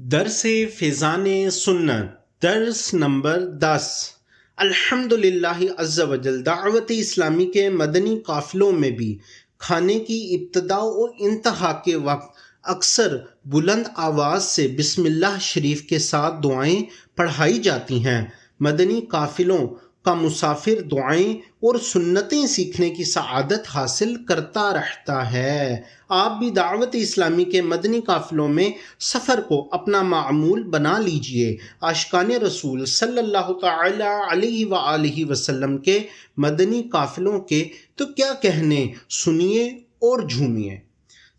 درس فیضان سنت درس نمبر 10۔ الحمدللہ عز و جل دعوت اسلامی کے مدنی قافلوں میں بھی کھانے کی ابتدا و انتہا کے وقت اکثر بلند آواز سے بسم اللہ شریف کے ساتھ دعائیں پڑھائی جاتی ہیں۔ مدنی قافلوں کا مسافر دعائیں اور سنتیں سیکھنے کی سعادت حاصل کرتا رہتا ہے۔ آپ بھی دعوت اسلامی کے مدنی قافلوں میں سفر کو اپنا معمول بنا لیجئے۔ عاشقان رسول صلی اللہ تعالی علیہ وآلہ وسلم کے مدنی قافلوں کے تو کیا کہنے، سنیے اور جھومیے۔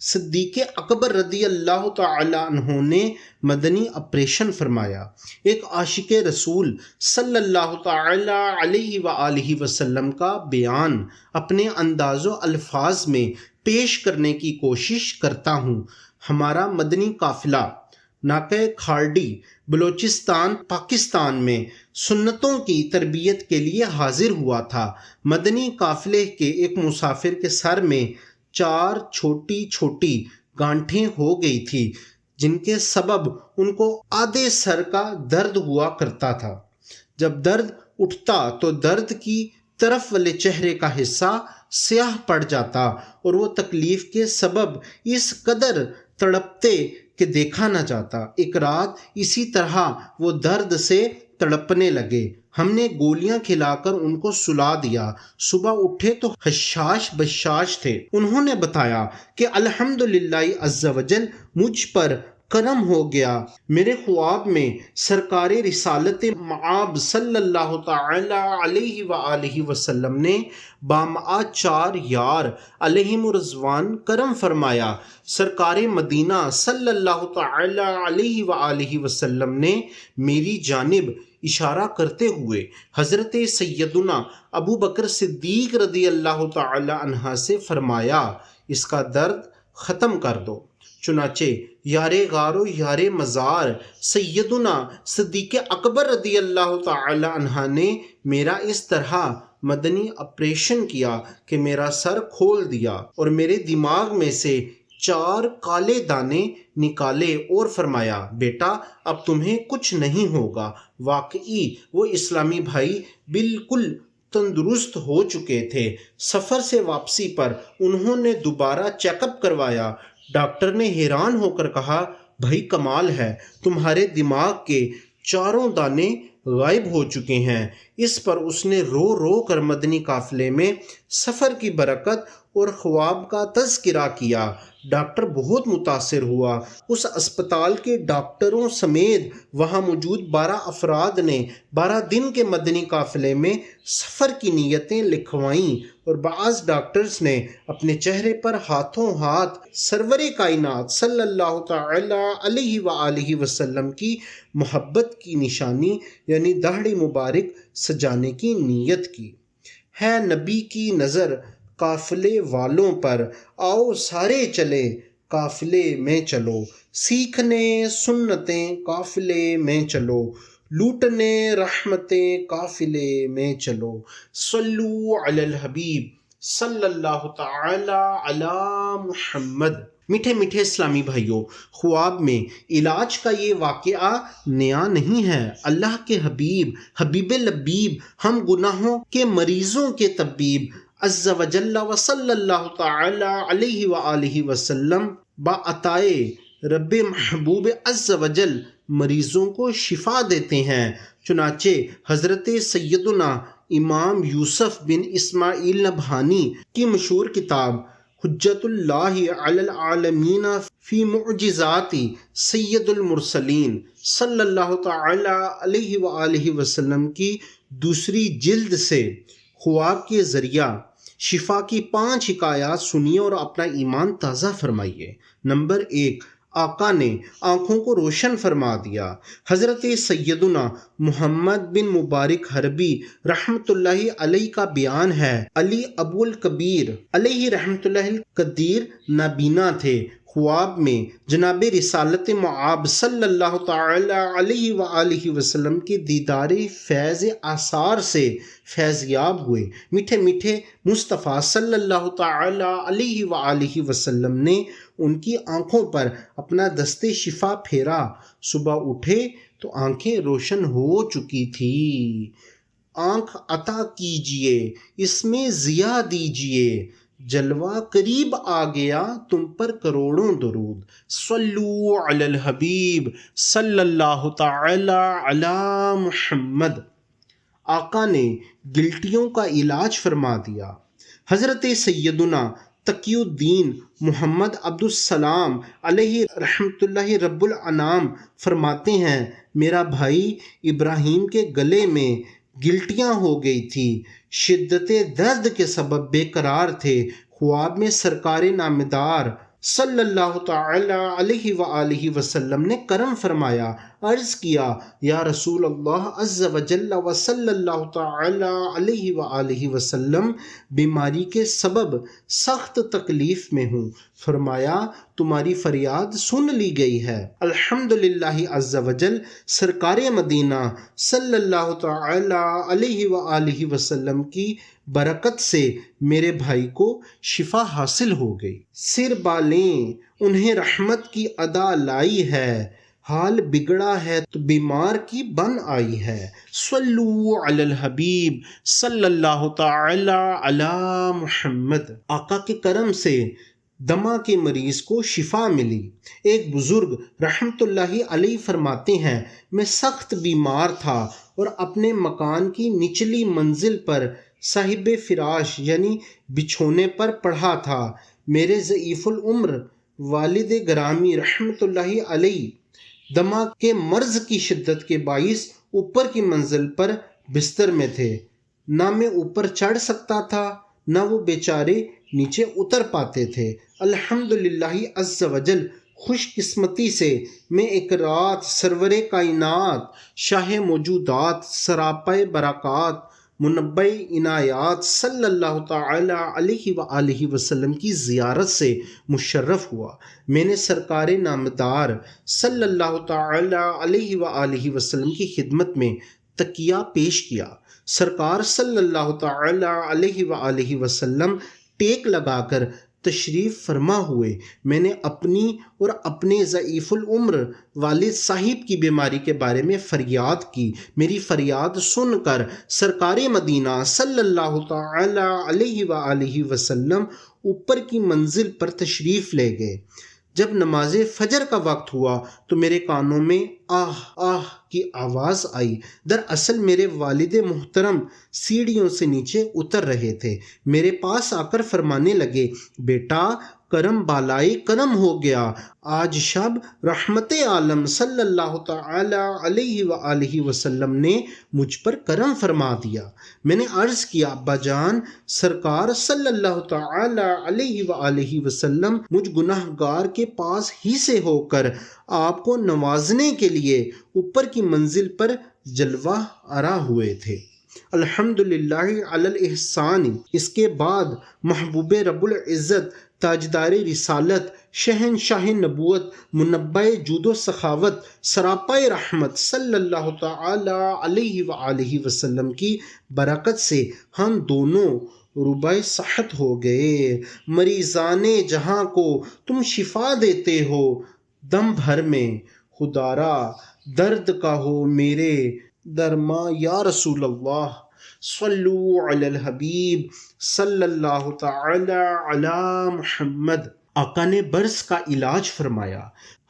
صدیق اکبر رضی اللہ تعالی عنہ نے مدنی آپریشن فرمایا۔ ایک عاشق رسول صلی اللہ تعالی علیہ وآلہ وسلم کا بیان اپنے انداز و الفاظ میں پیش کرنے کی کوشش کرتا ہوں۔ ہمارا مدنی قافلہ ناکہ کھارڈی بلوچستان پاکستان میں سنتوں کی تربیت کے لیے حاضر ہوا تھا۔ مدنی قافلے کے ایک مسافر کے سر میں 4 چھوٹی چھوٹی گانٹھیں ہو گئی تھی، جن کے سبب ان کو آدھے سر کا درد ہوا کرتا تھا۔ جب درد اٹھتا تو درد کی طرف والے چہرے کا حصہ سیاہ پڑ جاتا اور وہ تکلیف کے سبب اس قدر تڑپتے کہ دیکھا نہ جاتا۔ ایک رات اسی طرح وہ درد سے تڑپنے لگے۔ ہم نے گولیاں کھلا کر ان کو سلا دیا۔ صبح اٹھے تو حشاش بشاش تھے۔ انہوں نے بتایا کہ الحمدللہ عز و جل مجھ پر کرم ہو گیا۔ میرے خواب میں سرکار رسالت مآب صلی اللہ تعالی علیہ وآلہ وسلم نے بامعہ 4 یار علیہم رضوان کرم فرمایا۔ سرکار مدینہ صلی اللہ تعالی علیہ وآلہ وسلم نے میری جانب اشارہ کرتے ہوئے حضرت سیدنا ابو بکر صدیق رضی اللہ تعالی عنہ سے فرمایا، اس کا درد ختم کر دو۔ چنانچہ یار غار و یار مزار سیدنا صدیق اکبر رضی اللہ تعالی عنہ نے میرا اس طرح مدنی آپریشن کیا کہ میرا سر کھول دیا اور میرے دماغ میں سے 4 کالے دانے نکالے اور فرمایا، بیٹا اب تمہیں کچھ نہیں ہوگا۔ واقعی وہ اسلامی بھائی بالکل تندرست ہو چکے تھے۔ سفر سے واپسی پر انہوں نے دوبارہ چیک اپ کروایا۔ ڈاکٹر نے حیران ہو کر کہا، بھائی کمال ہے، تمہارے دماغ کے 4 دانے غائب ہو چکے ہیں۔ اس پر اس نے رو رو کر مدنی قافلے میں سفر کی برکت اور خواب کا تذکرہ کیا۔ ڈاکٹر بہت متاثر ہوا۔ اس اسپتال کے ڈاکٹروں سمیت وہاں موجود 12 افراد نے 12 دن کے مدنی قافلے میں سفر کی نیتیں لکھوائیں اور بعض ڈاکٹرز نے اپنے چہرے پر ہاتھوں ہاتھ سرور کائنات صلی اللہ تعالی علیہ وآلہ وسلم کی محبت کی نشانی یعنی داڑھی مبارک سجانے کی نیت کی۔ ہے نبی کی نظر قافلے والوں پر، آؤ سارے چلے قافلے میں چلو، سیکھنے سنتیں قافلے میں چلو، لوٹنے رحمتیں قافلے میں چلو۔ صلو علی الحبیب صلی اللہ تعالی علی محمد۔ میٹھے میٹھے اسلامی بھائیوں، خواب میں علاج کا یہ واقعہ نیا نہیں ہے۔ اللہ کے حبیب حبیب لبیب ہم گناہوں کے مریضوں کے طبیب عز و جل و صلی اللہ تعالی علیہ وآلہ وسلم بعطائے رب محبوب عز و جل مریضوں کو شفا دیتے ہیں۔ چنانچہ حضرت سیدنا امام یوسف بن اسماعیل نبہانی کی مشہور کتاب حجت اللہ علی العالمین فی معجزات سید المرسلین صلی اللہ تعالی علیہ وآلہ وسلم کی 2 جلد سے خواب کے ذریعہ شفا کی 5 حکایات سنیے اور اپنا ایمان تازہ فرمائیے۔ نمبر 1، آقا نے آنکھوں کو روشن فرما دیا۔ حضرت سیدنا محمد بن مبارک حربی رحمۃ اللہ علیہ کا بیان ہے، علی ابو الکبیر علیہ رحمۃ اللہ القدیر نابینا تھے۔ خواب میں جناب رسالت مآب صلی اللہ تعالی علیہ وآلہ وسلم کے دیدار فیض آثار سے فیض یاب ہوئے۔ میٹھے میٹھے مصطفیٰ صلی اللہ تعالی علیہ وآلہ وسلم نے ان کی آنکھوں پر اپنا دست شفا پھیرا۔ صبح اٹھے تو آنکھیں روشن ہو چکی تھی۔ آنکھ عطا کیجئے، اس میں ضیا دیجئے، جلوہ قریب آ گیا تم پر کروڑوں درود۔ صلو علی الحبیب صلی اللہ تعالی علی محمد۔ آقا نے گلٹیوں کا علاج فرما دیا۔ حضرت سیدنا تقی الدین محمد عبد السلام علیہ رحمۃ اللہ رب الانام فرماتے ہیں، میرا بھائی ابراہیم کے گلے میں گلٹیاں ہو گئی تھی، شدت درد کے سبب بے قرار تھے۔ خواب میں سرکار نامدار صلی اللہ تعالی علیہ وآلہ وسلم نے کرم فرمایا۔ عرض کیا، یا رسول اللہ عز و جل و صلی اللہ تعالی علیہ وآلہ وسلم، بیماری کے سبب سخت تکلیف میں ہوں۔ فرمایا، تمہاری فریاد سن لی گئی ہے۔ الحمدللہ عز و جل، سرکار مدینہ صلی اللہ تعالی علیہ وآلہ وسلم کی برکت سے میرے بھائی کو شفا حاصل ہو گئی۔ سر بالیں انہیں رحمت کی ادا لائی ہے، حال بگڑا ہے تو بیمار کی بن آئی ہے۔ صلو علی الحبیب صلی اللہ تعالی علی محمد۔ آقا کے کرم سے دمہ کے مریض کو شفا ملی۔ ایک بزرگ رحمت اللہ علیہ فرماتے ہیں، میں سخت بیمار تھا اور اپنے مکان کی نچلی منزل پر صاحب فراش یعنی بچھونے پر پڑھا تھا۔ میرے ضعیف العمر والد گرامی رحمت اللہ علیہ دمہ کے مرض کی شدت کے باعث اوپر کی منزل پر بستر میں تھے۔ نہ میں اوپر چڑھ سکتا تھا، نہ وہ بیچارے نیچے اتر پاتے تھے۔ الحمدللہ عز و جل، خوش قسمتی سے میں ایک رات سرور کائنات، شاہ موجودات، سراپا برکات، منبع عنایات صلی اللہ تعالی علیہ وآلہ وسلم کی زیارت سے مشرف ہوا۔ میں نے سرکار نامدار صلی اللہ تعالی علیہ وآلہ وسلم کی خدمت میں تقیہ پیش کیا۔ سرکار صلی اللہ تعالی علیہ وآلہ وسلم ٹیک لگا کر تشریف فرما ہوئے۔ میں نے اپنی اور اپنے ضعیف العمر والد صاحب کی بیماری کے بارے میں فریاد کی۔ میری فریاد سن کر سرکار مدینہ صلی اللہ تعالی علیہ وآلہ وسلم اوپر کی منزل پر تشریف لے گئے۔ جب نماز فجر کا وقت ہوا تو میرے کانوں میں آہ آہ کی آواز آئی۔ دراصل میرے والد محترم سیڑھیوں سے نیچے اتر رہے تھے۔ میرے پاس آ کر فرمانے لگے، بیٹا کرم بالائے کرم ہو گیا، آج شب رحمت عالم صلی اللہ تعالی علیہ وآلہ وسلم نے مجھ پر کرم فرما دیا۔ میں نے عرض کیا، ابا جان، سرکار صلی اللہ تعالی علیہ وآلہ وسلم مجھ گناہ گار کے پاس ہی سے ہو کر آپ کو نوازنے کے لیے اوپر کی منزل پر جلوہ آرا ہوئے تھے۔ الحمدللہ علی الاحسان۔ اس کے بعد محبوب رب العزت، تاجدار رسالت، شہنشاہ نبوت، منبع جود و سخاوت، سراپا رحمت صلی اللہ تعالی علیہ وآلہ وسلم کی برکت سے ہم دونوں ربائے صحت ہو گئے۔ مریضان جہاں کو تم شفا دیتے ہو دم بھر میں، خدارا درد کا ہو میرے درما یا رسول اللہ۔ صلو علی الحبیب صلی اللہ تعالی علی محمد۔ آقا نے برس کا علاج فرمایا۔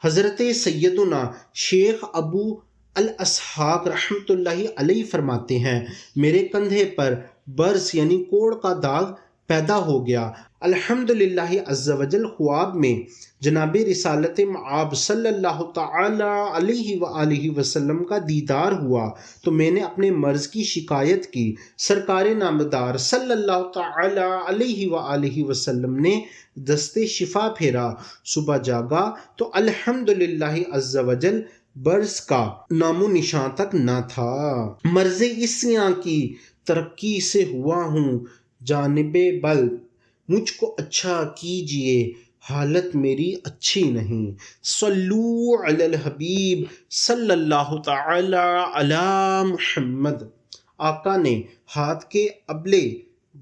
حضرت سیدنا شیخ ابو الاسحاق رحمت اللہ علیہ فرماتے ہیں، میرے کندھے پر برس یعنی کوڑ کا داغ پیدا ہو گیا۔ الحمدللہ عز و جل، خواب میں جناب رسالت مآب صلی اللہ تعالی علیہ وآلہ وسلم کا دیدار ہوا تو میں نے اپنے مرض کی شکایت کی۔ سرکار نامدار صلی اللہ تعالی علیہ وآلہ وسلم نے دست شفا پھیرا۔ صبح جاگا تو الحمدللہ عز و جل برس کا نام و نشان تک نہ تھا۔ مرض عیسیاں کی ترقی سے ہوا ہوں جانب بل، مجھ کو اچھا کیجئے حالت میری اچھی نہیں۔ صلو علی الحبیب صلی اللہ تعالی علی محمد۔ آقا نے ہاتھ کے ابلے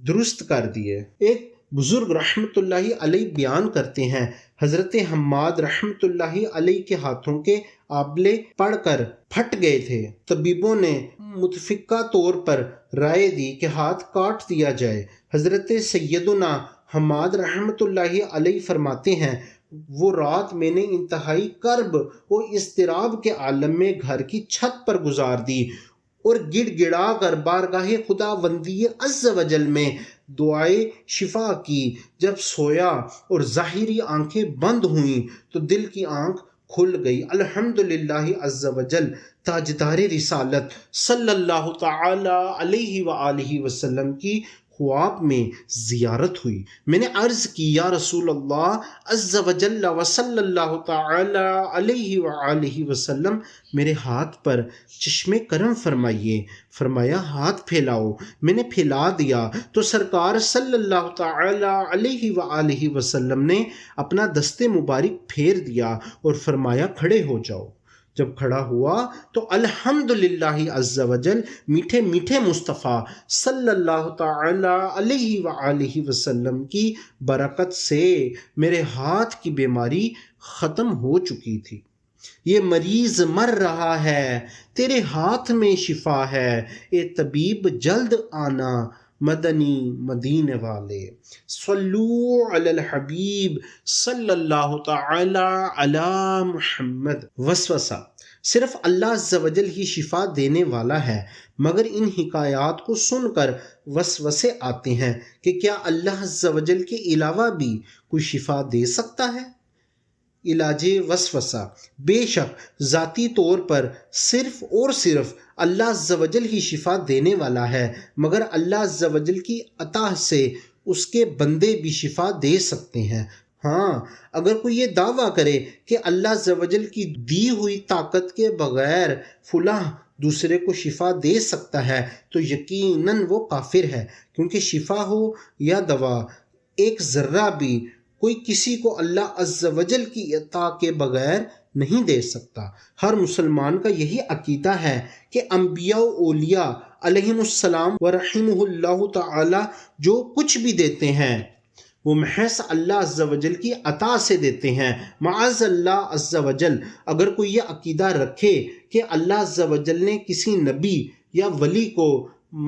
درست کر دیے۔ ایک بزرگ رحمۃ اللہ علیہ بیان کرتے ہیں حضرت حماد رحمۃ اللہ علیہ کے ہاتھوں کے آبلے پڑ کر پھٹ گئے تھے۔ طبیبوں نے متفقہ طور پر رائے دی کہ ہاتھ کاٹ دیا جائے۔ حضرت سیدنا حماد رحمۃ اللہ علیہ فرماتے ہیں وہ رات میں نے انتہائی کرب و اضطراب کے عالم میں گھر کی چھت پر گزار دی اور گڑ گڑا کر بارگاہ خدا بندی عز و جل میں دعائے شفا کی۔ جب سویا اور ظاہری آنکھیں بند ہوئیں تو دل کی آنکھ کھل گئی۔ الحمدللہ عز و جل تاجدار رسالت صلی اللہ تعالی علیہ وآلہ وسلم کی خواب میں زیارت ہوئی۔ میں نے عرض کی یا رسول اللہ عز و جل و صلی اللہ تعالی علیہ وآلہ وسلم میرے ہاتھ پر چشم کرم فرمائیے۔ فرمایا ہاتھ پھیلاؤ۔ میں نے پھیلا دیا تو سرکار صلی اللہ تعالی علیہ وآلہ وسلم نے اپنا دست مبارک پھیر دیا اور فرمایا کھڑے ہو جاؤ۔ جب کھڑا ہوا تو الحمدللہ عز و جل میٹھے میٹھے مصطفیٰ صلی اللہ تعالی علیہ وآلہ وسلم کی برکت سے میرے ہاتھ کی بیماری ختم ہو چکی تھی۔ یہ مریض مر رہا ہے، تیرے ہاتھ میں شفا ہے، اے طبیب جلد آنا مدنی مدینے والے۔ صلو علی الحبیب صلی اللہ تعالی علی محمد۔ وسوسہ صرف اللہ عز و جل ہی شفا دینے والا ہے، مگر ان حکایات کو سن کر وسوسے آتے ہیں کہ کیا اللہ عز و جل کے علاوہ بھی کوئی شفا دے سکتا ہے؟ علاج وسوسہ بے شک ذاتی طور پر صرف اور صرف اللہ عز و جل ہی شفا دینے والا ہے، مگر اللہ عز و جل کی عطا سے اس کے بندے بھی شفا دے سکتے ہیں۔ ہاں، اگر کوئی یہ دعویٰ کرے کہ اللہ عز و جل کی دی ہوئی طاقت کے بغیر فلاں دوسرے کو شفا دے سکتا ہے تو یقیناً وہ کافر ہے، کیونکہ شفا ہو یا دوا، ایک ذرہ بھی کوئی کسی کو اللہ عز و جل کی عطا کے بغیر نہیں دے سکتا۔ ہر مسلمان کا یہی عقیدہ ہے کہ انبیاء و اولیاء علیہم السلام و رحمہ اللہ تعالی جو کچھ بھی دیتے ہیں وہ محض اللہ عز و جل کی عطا سے دیتے ہیں۔ معاذ اللہ عز و جل، اگر کوئی یہ عقیدہ رکھے کہ اللہ عز و جل نے کسی نبی یا ولی کو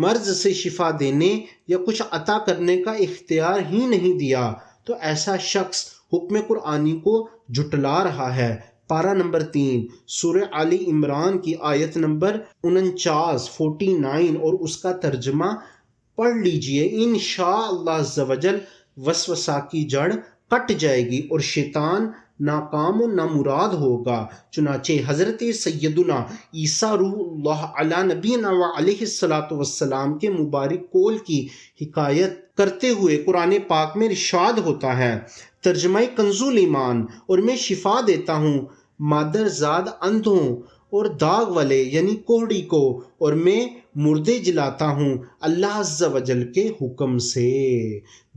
مرض سے شفا دینے یا کچھ عطا کرنے کا اختیار ہی نہیں دیا تو ایسا شخص حکم قرآنی کو جھٹلا رہا ہے۔ پارہ نمبر 3 سورہ آل عمران کی آیت نمبر 49 اور اس کا ترجمہ پڑھ لیجئے۔ انشاءاللہ عز و جل وسوسہ کی جڑ کٹ جائے گی اور شیطان ناکام و نامراد ہوگا۔ چنانچہ حضرت سیدنا عیسیٰ روح اللہ علی نبینا و علیہ الصلاۃ والسلام کے مبارک قول کی حکایت کرتے ہوئے قرآن پاک میں ارشاد ہوتا ہے، ترجمہ کنز ایمان، اور میں شفا دیتا ہوں مادر زاد اندھوں اور داغ والے یعنی کوہڑی کو، اور میں مردے جلاتا ہوں اللہ عز و جل کے حکم سے۔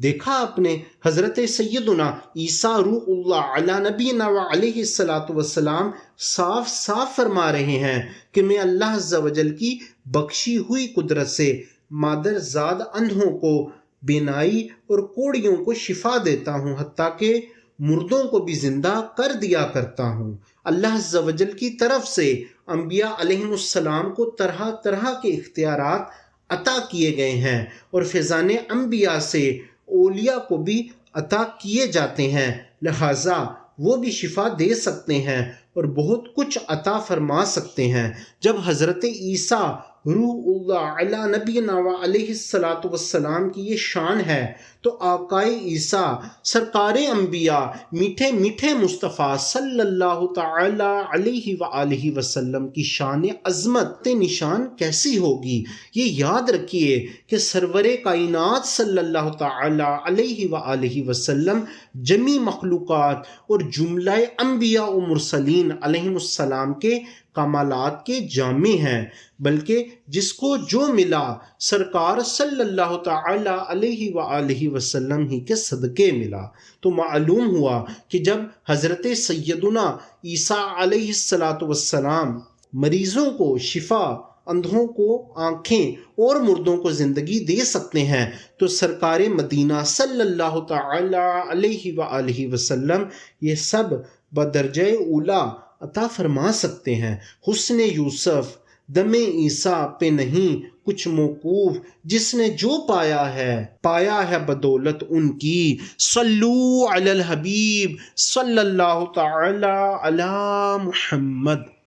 دیکھا آپ نے، حضرت سیدنا عیسیٰ روح اللہ علی نبینا و علیہ الصلاۃ والسلام صاف صاف فرما رہے ہیں کہ میں اللہ عز و جل کی بخشی ہوئی قدرت سے مادر زاد اندھوں کو بینائی اور کوڑیوں کو شفا دیتا ہوں، حتیٰ کہ مردوں کو بھی زندہ کر دیا کرتا ہوں۔ اللہ عز و جل کی طرف سے انبیاء علیہم السلام کو طرح طرح کے اختیارات عطا کیے گئے ہیں اور فیضان انبیاء سے اولیاء کو بھی عطا کیے جاتے ہیں، لہٰذا وہ بھی شفا دے سکتے ہیں اور بہت کچھ عطا فرما سکتے ہیں۔ جب حضرت عیسیٰ روح اللہ علی نبینا و علیہ الصلاۃ والسلام کی یہ شان ہے تو آقائے عیسیٰ سرکار انبیاء میٹھے میٹھے مصطفیٰ صلی اللہ تعالی علیہ وآلہ وسلم کی شان عظمت نشان کیسی ہوگی؟ یہ یاد رکھیے کہ سرور کائنات صلی اللہ تعالی علیہ وآلہ وسلم جمی مخلوقات اور جملہ انبیاء و مرسلین علیہم السلام کے کمالات کے جامع ہیں، بلکہ جس کو جو ملا سرکار صلی اللہ تعالی علیہ وآلہ وسلم ہی کے صدقے ملا۔ تو معلوم ہوا کہ جب حضرت سیدنا عیسیٰ علیہ الصلاۃ والسلام مریضوں کو شفا اندھوں کو آنکھیں اور مردوں کو زندگی دے سکتے ہیں تو سرکار مدینہ صلی اللہ تعالی علیہ وآلہ وسلم یہ سب بدرجہ اولا عطا فرما سکتے ہیں۔ حسن یوسف دم عیسیٰ پہ نہیں کچھ موقوف، جس نے جو پایا ہے بدولت ان کی۔ صلو علی الحبیب صلی اللہ تعالی علی محمد۔